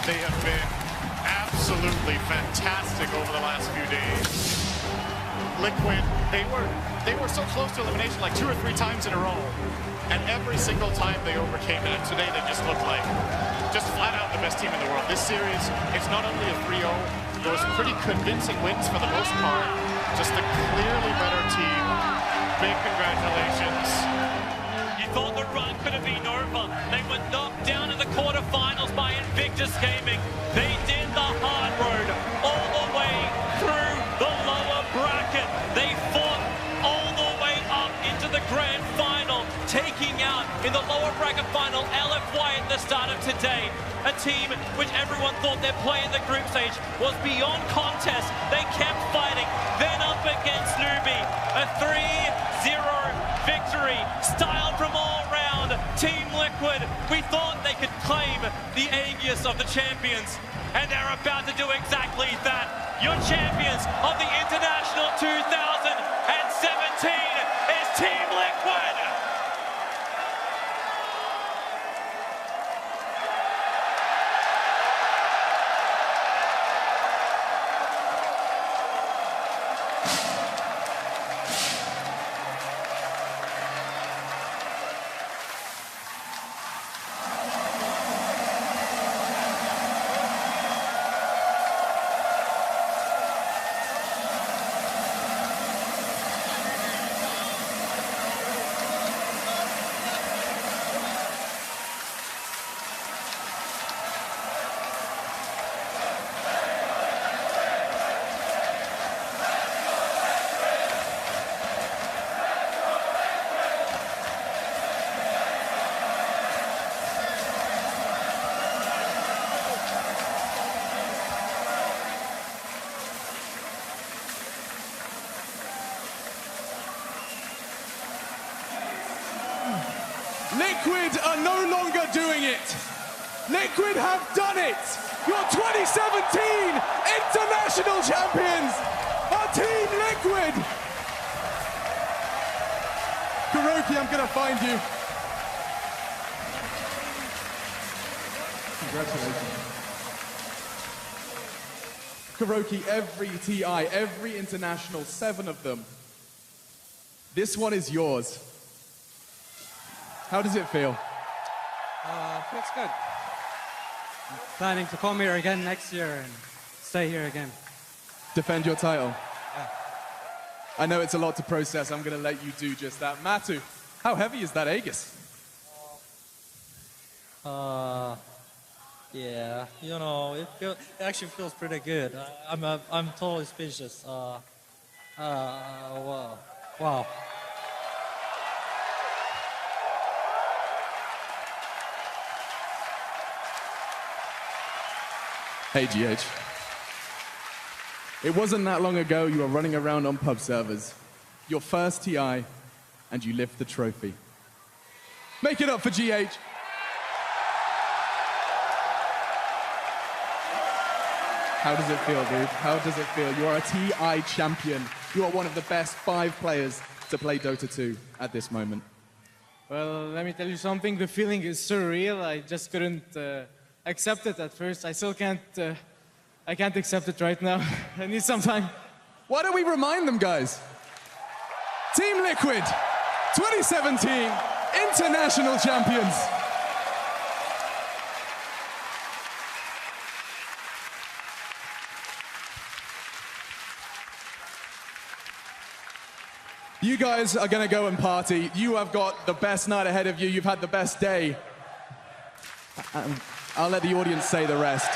They have been absolutely fantastic over the last few days. Liquid, they were so close to elimination like 2 or 3 times in a row. And every single time they overcame it. And today they just looked like just flat out the best team in the world. This series, it's not only a 3-0, those pretty convincing wins for the most part. Just a clearly better team. Big congratulations. You thought the run could have been over. They were knocked down in the quarterfinals by Invictus Gaming. They did the hard road all the way through the lower bracket. They fought all the way up into the grand final, taking out in the lower bracket final LFY at the start of today. A team which everyone thought their play in the group stage was beyond contest. They kept fighting, then up against Newbie. A 3-0 victory, styled from all round. Team Liquid, we thought they could claim the Aegis of the champions, and they're about to do exactly that. Your champions of the International 2017 is Team Liquid. Liquid are no longer doing it. Liquid have done it. Your 2017 international champions are Team Liquid. Kuroki, I'm gonna find you. Congratulations. Kuroki, every TI, every international, 7 of them. This one is yours. How does it feel? Feels good. I'm planning to come here again next year and stay here again. Defend your title. Yeah. I know it's a lot to process. I'm going to let you do just that. Matu, how heavy is that Aegis? Yeah, you know, it actually feels pretty good. I'm totally speechless. Wow. Hey, GH. It wasn't that long ago you were running around on pub servers. Your first TI, and you lift the trophy. Make it up for GH. How does it feel, dude? How does it feel? You are a TI champion. You are one of the best 5 players to play Dota 2 at this moment. Well, let me tell you something. The feeling is surreal. I just couldn't accept it at first. I still can't. I can't accept it right now. I need some time. Why don't we remind them, guys? Team Liquid, 2017 international champions. You guys are gonna go and party. You have got the best night ahead of you. You've had the best day. I'll let the audience say the rest.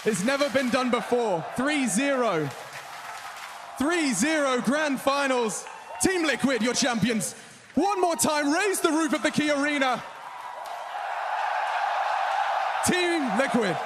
It's never been done before. 3-0. 3-0 grand finals. Team Liquid, your champions. One more time, raise the roof of the Key Arena. Team Liquid.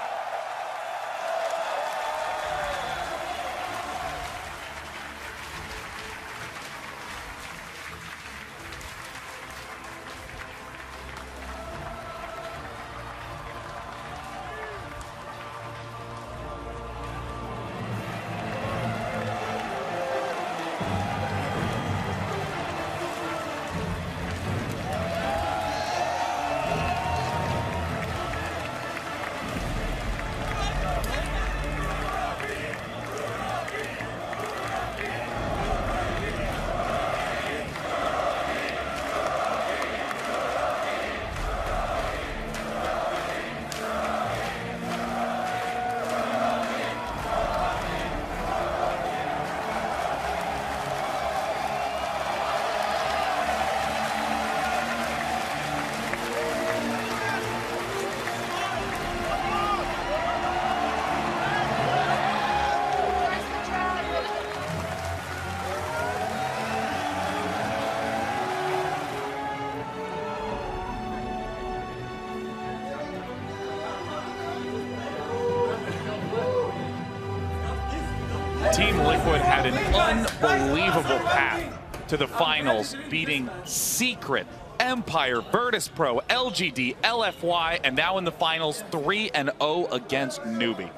Team Liquid had an unbelievable path to the finals, beating Secret, Empire, Virtus Pro, LGD, LFY, and now in the finals, 3-0 against Newbie.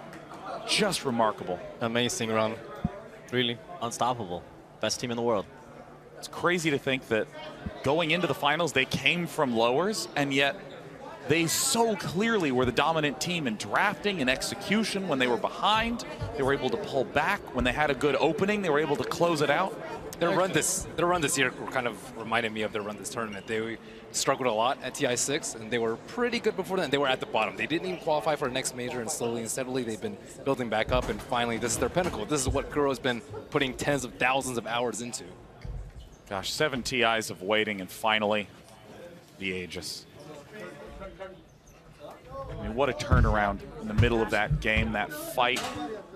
Just remarkable. Amazing run, really. Unstoppable. Best team in the world. It's crazy to think that going into the finals, they came from lowers, and yet they so clearly were the dominant team in drafting and execution. When they were behind, they were able to pull back. When they had a good opening, they were able to close it out. Their run this year kind of reminded me of their run this tournament. They struggled a lot at TI6, and they were pretty good before that. They were at the bottom. They didn't even qualify for the next major, and slowly and steadily they've been building back up, and finally this is their pinnacle. This is what Kuro's been putting tens of thousands of hours into. Gosh, 7 TIs of waiting, and finally the Aegis. I mean, what a turnaround in the middle of that game, that fight.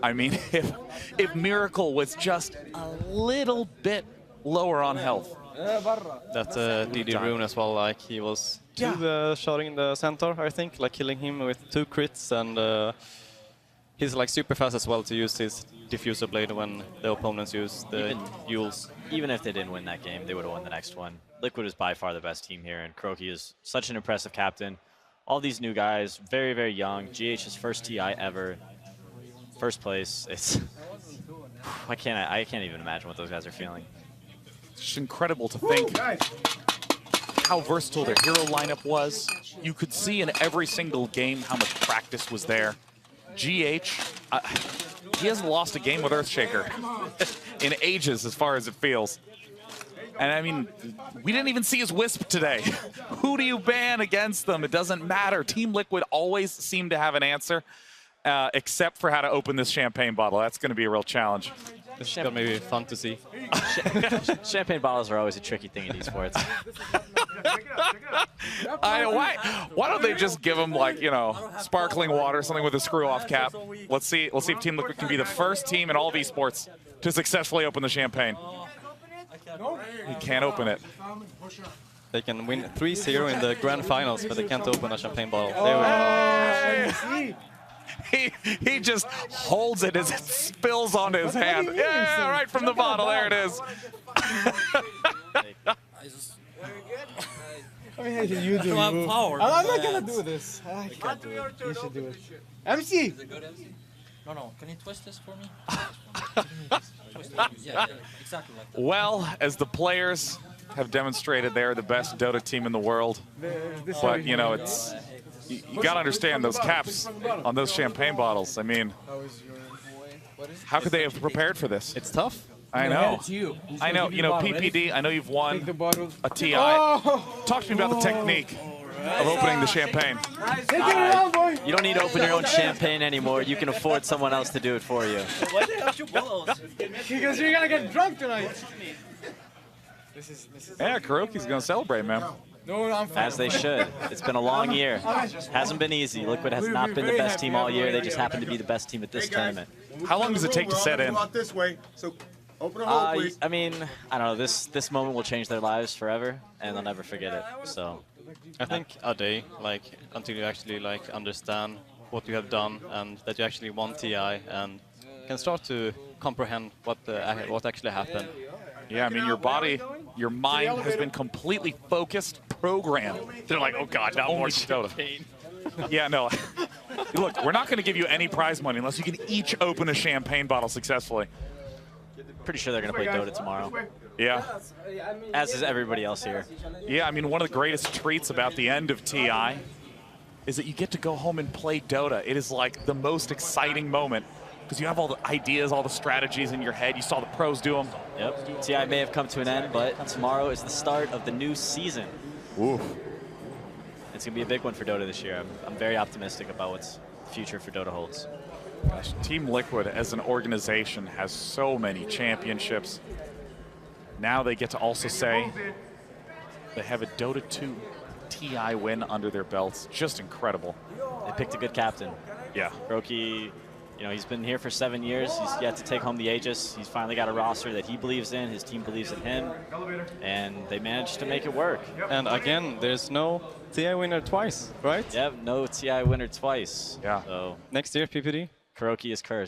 I mean, if Miracle was just a little bit lower on health. That DD Rune as well, like he was shooting in the center, I think, like killing him with 2 crits, and he's like super fast as well to use his diffuser blade when the opponents use the Yules. Even if they didn't win that game, they would have won the next one. Liquid is by far the best team here, and Kuroki is such an impressive captain. All these new guys, very, very young. GH's first TI ever. First place. It's I can't even imagine what those guys are feeling. It's just incredible to think how versatile their hero lineup was. You could see in every single game how much practice was there. GH, he hasn't lost a game with Earthshaker in ages, as far as it feels. And I mean, we didn't even see his Wisp today. Who do you ban against them? It doesn't matter. Team Liquid always seem to have an answer, except for how to open this champagne bottle. That's going to be a real challenge. It's going to be fun to see. Champagne bottles are always a tricky thing in esports. Why don't they just give them, like, you know, sparkling water, something with a screw-off cap? Let's see if Team Liquid can be the first team in all of esports to successfully open the champagne. He can't open it. They can win 3-0 in the grand finals, but they can't open a champagne bottle. There we go. He just holds it as it spills onto his hand. Yeah, right from the bottle. There it is. I mean, hey, you do. I'm not gonna do this. I can't do it. You should do it. MC. Is it good, MC? No. Can you twist this for me? Yeah, exactly like that. Well, as the players have demonstrated, they're the best Dota team in the world. But, you know, it's you got to understand those caps on those champagne bottles. I mean, how could they have prepared for this? It's tough. I know. I know. You know, PPD, I know you've won a TI. Talk to me about the technique of opening the champagne. You don't need to open your own champagne anymore. You can afford someone else to do it for you. Why do you have 2 bottles? Because you're gonna get drunk tonight. Yeah, Kuroki's going to celebrate, man. No, I'm fine. As they should. It's been a long year. Hasn't been easy. Liquid has not been the best team all year. They just happen to be the best team at this tournament. How long does it take to set in? This way, so open a hole, please. I mean, I don't know. This moment will change their lives forever, and they'll never forget it. So, I think a day, like, until you actually like understand what you have done and that you actually won TI and can start to comprehend what actually happened. Yeah, I mean, your body, your mind has been completely focused, programmed. They're like, oh God, not more champagne. Yeah, no. Look, we're not going to give you any prize money unless you can each open a champagne bottle successfully. Pretty sure they're going to play Dota tomorrow. Yeah. As is everybody else here. Yeah, I mean, one of the greatest treats about the end of TI is that you get to go home and play Dota. It is like the most exciting moment because you have all the ideas, all the strategies in your head. You saw the pros do them. Yep. TI may have come to an end, but tomorrow is the start of the new season. Oof. It's going to be a big one for Dota this year. I'm very optimistic about what's the future for Dota holds. Gosh, Team Liquid as an organization has so many championships. Now they get to also say they have a Dota 2 TI win under their belts. Just incredible. They picked a good captain. Yeah. Kuroki, you know, he's been here for 7 years. He's yet to take home the Aegis. He's finally got a roster that he believes in. His team believes in him. And they managed to make it work. And again, there's no TI winner twice, right? Yep, no TI winner twice. Yeah. So next year, PPD. Kuroki is cursed.